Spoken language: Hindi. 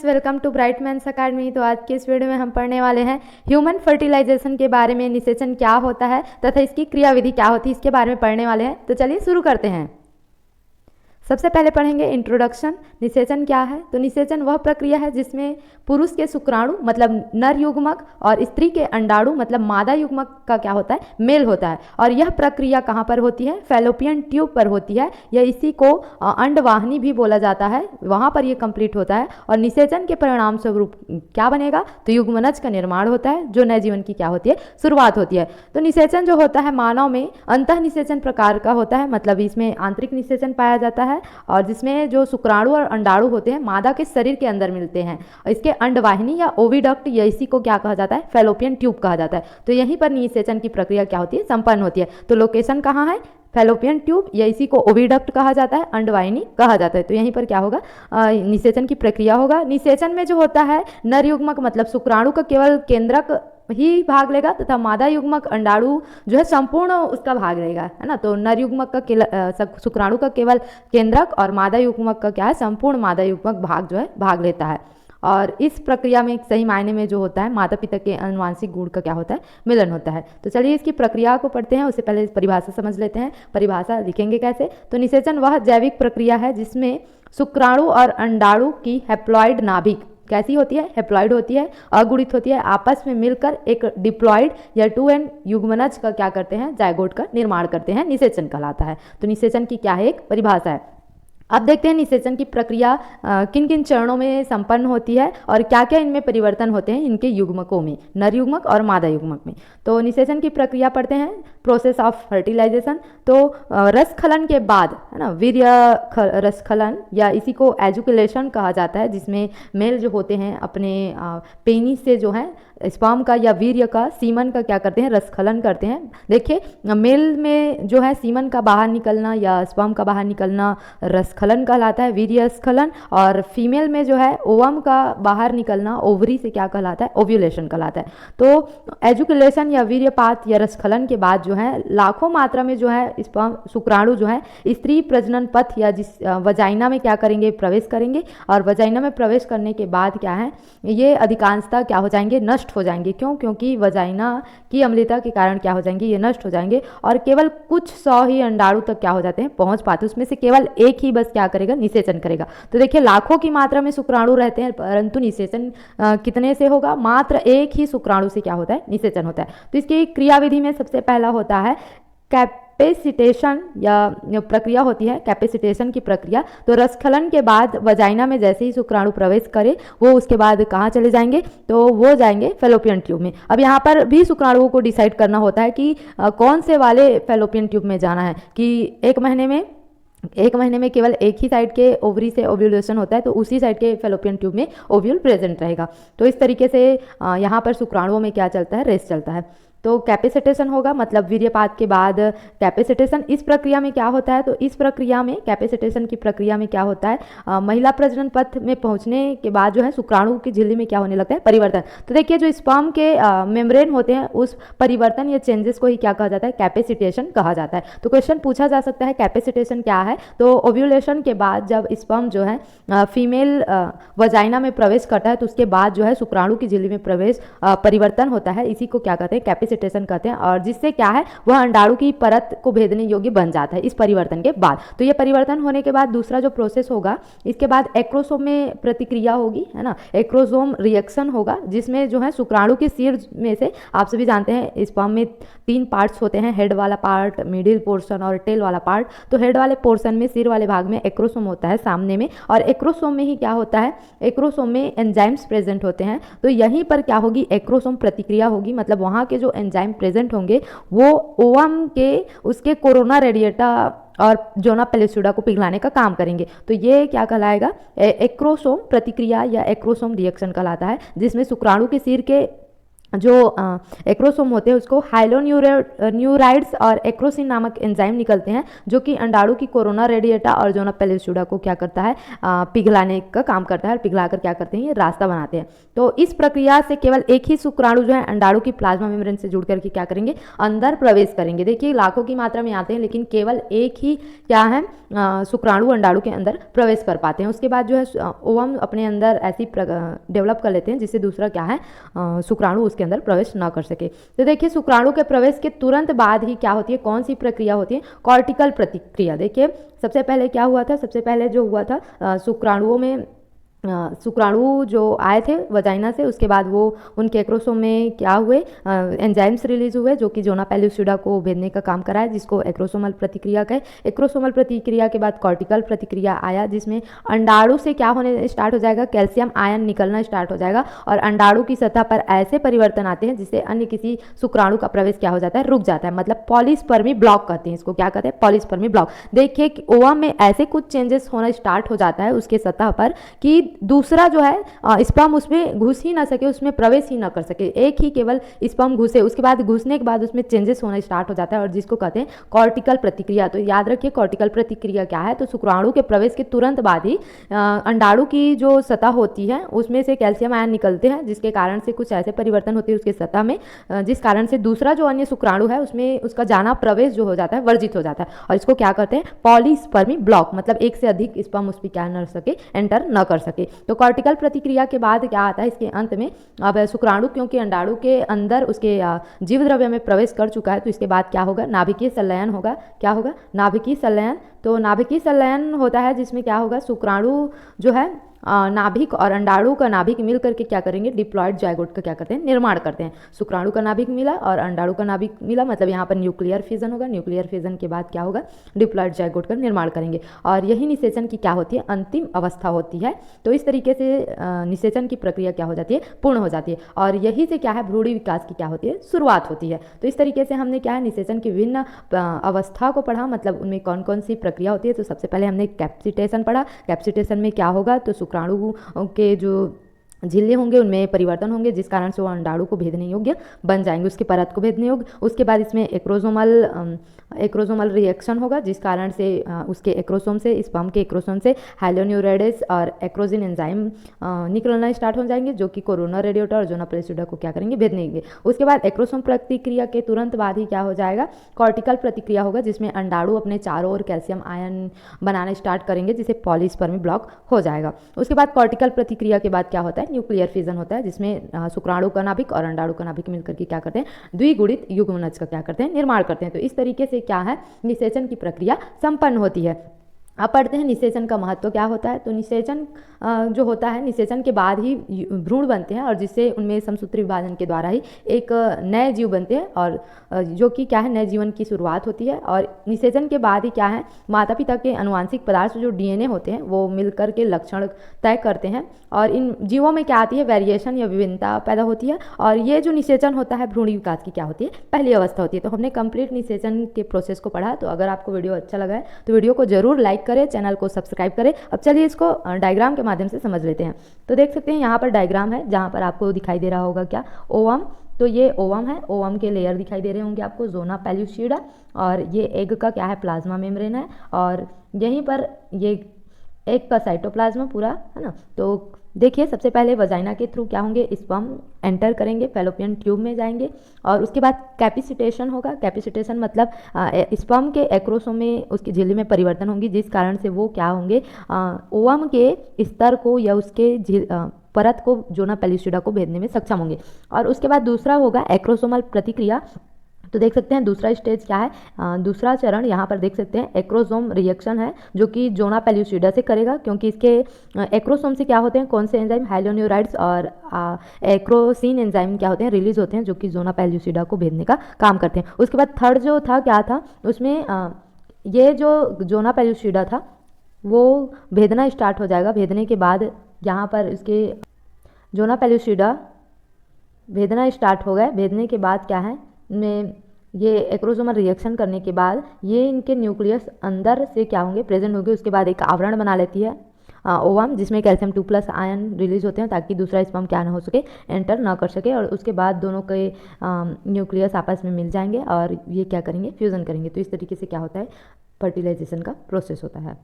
Friends, welcome to Brightman's academy. तो आज के इस वीडियो में हम पढ़ने वाले हैं ह्यूमन फर्टिलाइजेशन के बारे में। निषेचन क्या होता है तथा इसकी क्रियाविधि क्या होती है, इसके बारे में पढ़ने वाले हैं। तो चलिए शुरू करते हैं। सबसे पहले पढ़ेंगे इंट्रोडक्शन। निषेचन क्या है? तो निषेचन वह प्रक्रिया है जिसमें पुरुष के शुक्राणु मतलब नर युग्मक और स्त्री के अंडाणु मतलब मादा युग्मक का क्या होता है, मेल होता है। और यह प्रक्रिया कहाँ पर होती है? फैलोपियन ट्यूब पर होती है, या इसी को अंडवाहिनी भी बोला जाता है, वहाँ पर यह कंप्लीट होता है। और निषेचन के परिणाम स्वरूप क्या बनेगा? तो युग्मनज का निर्माण होता है, जो नए जीवन की क्या होती है, शुरुआत होती है। तो निषेचन जो होता है मानव में अंतः निषेचन प्रकार का होता है, मतलब इसमें आंतरिक निषेचन पाया जाता है और जिसमें जो शुक्राणु और अंडाणु होते हैं मादा के शरीर के अंदर मिलते हैं। इसके अंडवाहिनी या ओविडक्ट या इसी को क्या कहा जाता है? फैलोपियन ट्यूब कहा जाता है। तो यहीं पर निषेचन की प्रक्रिया क्या होती है, संपन्न होती है। तो लोकेशन कहाँ है? फैलोपियन ट्यूब, या इसी को ओविडक्ट कहा जाता है, अंडवाहिनी कहा जाता है। तो यहीं पर क्या होगा, निषेचन की प्रक्रिया होगा। निषेचन में जो होता है नर युग्मक मतलब शुक्राणु का केवल केंद्रक ही भाग लेगा तथा मादा युग्मक अंडाणु जो है संपूर्ण उसका भाग लेगा, है ना। तो नर युग्मक का शुक्राणु का केवल केंद्रक और मादा युग्मक का क्या है, संपूर्ण मादा युग्मक भाग जो है भाग लेता है। और इस प्रक्रिया में सही मायने में जो होता है माता पिता के आनुवांशिक गुण का क्या होता है, मिलन होता है। तो चलिए इसकी प्रक्रिया को पढ़ते हैं। उससे पहले परिभाषा समझ लेते हैं। परिभाषा लिखेंगे कैसे? तो निषेचन वह जैविक प्रक्रिया है जिसमें शुक्राणु और अंडाणु की हैप्लॉइड नाभिक कैसी होती है, हैप्लॉइड होती है, अगुणित होती है, आपस में मिलकर एक डिप्लॉइड या 2n युग्मनज का क्या करते हैं, जायगोट का निर्माण करते हैं, निषेचन कहलाता है। तो निषेचन की क्या है, एक परिभाषा है। अब देखते हैं निषेचन की प्रक्रिया किन किन चरणों में संपन्न होती है और क्या क्या इनमें परिवर्तन होते हैं इनके युग्मकों में, नर युग्मक और मादा युग्मक में। तो निषेचन की प्रक्रिया पढ़ते हैं। Process of fertilisation. तो रसखलन के बाद, है ना, वीर्य रसखलन या इसी को एजुकुलेशन कहा जाता है, जिसमें मेल जो होते हैं अपने पेनिस से जो है स्पर्म का या वीर्य का, सीमन का क्या करते हैं, रसखलन करते हैं। देखिए मेल में जो है सीमन का बाहर निकलना या स्पर्म का बाहर निकलना रसखलन कहलाता है, वीर्य स्खलन। और फीमेल में जो है ओवम का बाहर निकलना ओवरी से क्या कहलाता है, ओव्यूलेशन कहलाता है। तो एजुकुलेशन या वीर्यपात या रसखलन के बाद जो है लाखों मात्रा में जो है स्पर्म शुक्राणु जो है स्त्री प्रजनन पथ या जिस वजाइना में क्या करेंगे, प्रवेश करेंगे। और वजाइना में प्रवेश करने के बाद क्या है, ये अधिकांशतः क्या हो जाएंगे, नष्ट हो जाएंगे। क्यों? क्योंकि वजाइना की अम्लता के कारण क्या हो जाएंगे, ये नष्ट हो जाएंगे। और केवल कुछ 100 ही अंडाणु तक क्या हो जाते हैं, पहुंच पाते। उसमें से केवल एक ही बस क्या करेगा, निषेचन करेगा। तो देखिए लाखों की मात्रा में शुक्राणु रहते हैं, परंतु निषेचन कितने से होगा, मात्र एक ही शुक्राणु से क्या होता है, निषेचन होता है। तो इसकी क्रियाविधि में सबसे पहला होता है कैपेसिटेशन या प्रक्रिया होती है, कैपेसिटेशन की प्रक्रिया। तो रसखलन के बाद वजाइना में जैसे ही शुक्राणु प्रवेश करे वो उसके बाद कहाँ चले जाएंगे, तो वो जाएंगे फैलोपियन ट्यूब में। अब यहाँ पर भी शुक्राणुओं को डिसाइड करना होता है कि कौन से वाले फैलोपियन ट्यूब में जाना है। कि एक महीने में केवल एक ही साइड के ओवरी से ओव्यूलेशन होता है, तो उसी साइड के फैलोपियन ट्यूब में ओव्यूल प्रेजेंट रहेगा। तो इस तरीके से यहाँ पर शुक्राणुओं में क्या चलता है, रेस चलता है। तो कैपेसिटेशन होगा, मतलब वीर्यपात के बाद कैपेसिटेशन। इस प्रक्रिया में क्या होता है, तो इस प्रक्रिया में कैपेसिटेशन की प्रक्रिया में क्या होता है, महिला प्रजनन पथ में पहुंचने के बाद जो है शुक्राणु की झिल्ली में क्या होने लगता है, परिवर्तन। तो देखिए जो स्पर्म के मेम्ब्रेन होते हैं उस परिवर्तन या चेंजेस को ही क्या कहा जाता है, कैपेसिटेशन कहा जाता है। तो क्वेश्चन पूछा जा सकता है कैपेसिटेशन क्या है। तो ओव्यूलेशन के बाद जब स्पर्म जो है फीमेल वजाइना में प्रवेश करता है तो उसके बाद जो है शुक्राणु की झिल्ली में प्रवेश परिवर्तन होता है, इसी को क्या कहते हैं, कैपेसिटेशन कहते हैं। और जिससे क्या है, वह अंडाणु की परत को भेदने योग्य बन जाता है इस परिवर्तन के बाद। तो ये परिवर्तन होने के बाद दूसरा जो प्रोसेस होगा, इसके बाद एक्रोसोम में प्रतिक्रिया होगी, है ना, एक्रोसोम रिएक्शन होगा, जिसमें जो है शुक्राणु के सिर में से, आप सभी जानते हैं स्पर्म में 3 पार्ट्स होते हैं, हेड वाला पार्ट, मिडिल पोर्शन और टेल वाला पार्ट। तो हेड वाले पोर्शन में, सिर वाले भाग में एक्रोसोम होता है सामने में, और एक्रोसोम में ही क्या होता है, एक्रोसोम में एंजाइम्स प्रेजेंट होते हैं। तो यहीं पर क्या होगी, एक्रोसोम प्रतिक्रिया होगी, मतलब वहाँ के जो एंजाइम प्रेजेंट होंगे वो ओवम के उसके कोरोना रेडिएटा और जोना पेलिसुडा को पिघलाने का काम करेंगे। तो ये क्या कहलाएगा, एक्रोसोम प्रतिक्रिया या एक्रोसोम रिएक्शन कहलाता है, जिसमें शुक्राणु के सिर के जो एक्रोसोम होते हैं उसको हाइलोन्यूराइड्स और एक्रोसिन नामक एंजाइम निकलते हैं, जो कि अंडाणु की कोरोना रेडिएटा और जोना पेलुसिडा को क्या करता है, पिघलाने का काम करता है, और पिघलाकर क्या करते हैं, ये रास्ता बनाते हैं। तो इस प्रक्रिया से केवल एक ही शुक्राणु जो है अंडाणु की प्लाज्मा मेम्ब्रेन से जुड़ करके क्या करेंगे, अंदर प्रवेश करेंगे। देखिए लाखों की मात्रा में आते हैं, लेकिन केवल एक ही क्या है, शुक्राणु अंडाणु के अंदर प्रवेश कर पाते हैं। उसके बाद जो है ओवम अपने अंदर ऐसी डेवलप कर लेते हैं जिससे दूसरा क्या है, शुक्राणु उसके अंदर प्रवेश न कर सके। तो देखिए शुक्राणु के प्रवेश के तुरंत बाद ही क्या होती है, कौन सी प्रक्रिया होती है, कॉर्टिकल प्रतिक्रिया। देखिए सबसे पहले क्या हुआ था, सबसे पहले जो हुआ था शुक्राणुओं में शुक्राणु जो आए थे वजाइना से, उसके बाद वो उनके एक्रोसोम में क्या हुए, एंजाइम्स रिलीज हुए जो कि जोना पेलुसिडा को भेदने का काम करा है, जिसको एक्रोसोमल प्रतिक्रिया कहे। एक्रोसोमल प्रतिक्रिया के बाद कॉर्टिकल प्रतिक्रिया आया, जिसमें अंडाणु से क्या होने स्टार्ट हो जाएगा, कैल्शियम आयन निकलना स्टार्ट हो जाएगा, और अंडाणु की सतह पर ऐसे परिवर्तन आते हैं जिससे अन्य किसी शुक्राणु का प्रवेश क्या हो जाता है, रुक जाता है। मतलब पॉलीस्पर्मी ब्लॉक कहते हैं इसको, क्या कहते हैं, पॉलीस्पर्मी ब्लॉक। देखिए कि ओवम में ऐसे कुछ चेंजेस होना स्टार्ट हो जाता है उसके सतह पर कि दूसरा जो है स्पर्म उसमें घुस ही ना सके, उसमें प्रवेश ही ना कर सके, एक ही केवल स्पर्म घुसे, उसके बाद घुसने के बाद उसमें चेंजेस होना स्टार्ट हो जाता है, और जिसको कहते हैं कॉर्टिकल प्रतिक्रिया। तो याद रखिए कॉर्टिकल प्रतिक्रिया क्या है, तो शुक्राणु के प्रवेश के तुरंत बाद ही अंडाणु की जो सतह होती है उसमें से कैल्शियम आयन निकलते हैं, जिसके कारण से कुछ ऐसे परिवर्तन होते हैं उसके सतह में, जिस कारण से दूसरा जो अन्य शुक्राणु है उसमें उसका जाना प्रवेश जो हो जाता है वर्जित हो जाता है, और इसको क्या कहते हैं, पॉलीस्पर्मी ब्लॉक। मतलब एक से अधिक स्पर्म उस पर क्या न सके, एंटर न कर सके। तो कॉर्टिकल प्रतिक्रिया के बाद क्या आता है, इसके अंत में अब शुक्राणु क्योंकि अंडाणु के अंदर उसके जीव द्रव्य में प्रवेश कर चुका है, तो इसके बाद क्या होगा, नाभिकीय संलयन होगा। क्या होगा, नाभिकीय संलयन। तो नाभिकीय संलयन होता है जिसमें क्या होगा, शुक्राणु जो है नाभिक और अंडाणु का नाभिक मिल करके क्या करेंगे, डिप्लॉयड जायगोट का क्या करते हैं, निर्माण करते हैं। शुक्राणु का नाभिक मिला और अंडाणु का नाभिक मिला, मतलब यहाँ पर न्यूक्लियर फिजन होगा। न्यूक्लियर फिजन के बाद क्या होगा, डिप्लॉयड जायगोट का निर्माण करेंगे, और यही निषेचन की क्या होती है, अंतिम अवस्था होती है। तो इस तरीके से निषेचन की प्रक्रिया क्या हो जाती है, पूर्ण हो जाती है, और यही से क्या है, भ्रूणी विकास की क्या होती है, शुरुआत होती है। तो इस तरीके से हमने क्या है, निषेचन की विभिन्न अवस्था को पढ़ा, मतलब उनमें कौन कौन सी प्रक्रिया होती है। तो सबसे पहले हमने कैप्सिटेशन पढ़ा। कैप्सिटेशन में क्या होगा, तो शुक्राणु के जो झिल्ले होंगे उनमें परिवर्तन होंगे, जिस कारण से वो अंडाणु को भेदने योग्य बन जाएंगे, उसकी परत को भेदने योग्य। उसके बाद इसमें एक्रोसोमल रिएक्शन होगा, जिस कारण से उसके एक्रोसोम से, स्पर्म के एक्रोसोम से हाइलोन्यूराइड्स और एक्रोजिन एंजाइम निकलना स्टार्ट हो जाएंगे, जो कि कोरोना रेडिएटा और जोना पेलुसिडा को क्या करेंगे, भेदनेंगे। उसके बाद एक्रोसोम प्रतिक्रिया के तुरंत बाद ही क्या हो जाएगा, कॉर्टिकल प्रतिक्रिया होगा, जिसमें अंडाणु अपने चारों ओर कैल्शियम आयन बनाना स्टार्ट करेंगे, जिसे पॉलीस्पर्मी ब्लॉक हो जाएगा। उसके बाद कॉर्टिकल प्रतिक्रिया के बाद क्या होता है, न्यूक्लियर फिजन होता है, जिसमें शुक्राणु का नाभिक और अंडाणु का नाभिक मिलकर के क्या करते हैं, द्विगुणित युग्मनज का क्या करते हैं, निर्माण करते हैं। तो इस तरीके से क्या है, निषेचन की प्रक्रिया संपन्न होती है। अब पढ़ते हैं निषेचन का महत्व क्या होता है। तो निषेचन जो होता है, निषेचन के बाद ही भ्रूण बनते हैं, और जिससे उनमें समसूत्री विभाजन के द्वारा ही एक नए जीव बनते हैं, और जो कि क्या है, नए जीवन की शुरुआत होती है। और निषेचन के बाद ही क्या है, माता पिता के अनुवांशिक पदार्थ जो डीएनए होते हैं वो मिलकर के लक्षण तय करते हैं, और इन जीवों में क्या आती है, वेरिएशन या विभिन्नता पैदा होती है। और ये जो निषेचन होता है भ्रूणी विकास की क्या होती है, पहली अवस्था होती है। तो हमने कंप्लीट निषेचन के प्रोसेस को पढ़ा। तो अगर आपको वीडियो अच्छा लगा है तो वीडियो को जरूर लाइक करें, चैनल को सब्सक्राइब करें। अब चलिए इसको डायग्राम के माध्यम से समझ लेते हैं। तो देख सकते हैं यहाँ पर डायग्राम है, जहाँ पर आपको दिखाई दे रहा होगा क्या, ओवम। तो ये ओवम है, ओवम के लेयर दिखाई दे रहे होंगे आपको, जोना पेलुसिडा, और ये एग का क्या है, प्लाज्मा मेम्ब्रेन है, और यहीं पर ये एग का साइटोप्लाज्मा पूरा है ना। तो देखिए सबसे पहले वजाइना के थ्रू क्या होंगे, स्पर्म एंटर करेंगे, फैलोपियन ट्यूब में जाएंगे, और उसके बाद कैपिसिटेशन होगा। कैपिसिटेशन मतलब स्पर्म के एक्रोसोम में उसकी झिल्ली में परिवर्तन होंगी, जिस कारण से वो क्या होंगे, ओवम के स्तर को या उसके परत को, जोना पेलुसिडा को भेदने में सक्षम होंगे। और उसके बाद दूसरा होगा एक्रोसोमल प्रतिक्रिया। तो देख सकते हैं दूसरा स्टेज क्या है, दूसरा चरण यहाँ पर देख सकते हैं एक्रोसोम रिएक्शन है, जो कि जोना पेलुसिडा से करेगा, क्योंकि इसके एक्रोसोम से क्या होते हैं, कौन से एंजाइम, हाइलोन्यूराइड्स और एक्रोसिन एंजाइम क्या होते हैं, रिलीज होते हैं, जो कि जोना पेलुसिडा को भेदने का काम करते हैं। उसके बाद थर्ड जो था क्या था, उसमें ये जो जोना पेलुसिडा था वो भेदना स्टार्ट हो जाएगा। भेदने के बाद यहाँ पर इसके जोना पेलुसिडा भेदना स्टार्ट हो गए। भेदने के बाद क्या है, में ये एक्रोसोमल रिएक्शन करने के बाद ये इनके न्यूक्लियस अंदर से क्या होंगे, प्रेजेंट होंगे। उसके बाद एक आवरण बना लेती है, ओवम, जिसमें कैल्शियम 2+ आयन रिलीज होते हैं ताकि दूसरा स्पर्म क्या ना हो सके, एंटर ना कर सके, और उसके बाद दोनों के न्यूक्लियस आपस में मिल जाएंगे और ये क्या करेंगे, फ्यूज़न करेंगे। तो इस तरीके से क्या होता है, फर्टिलाइजेशन का प्रोसेस होता है।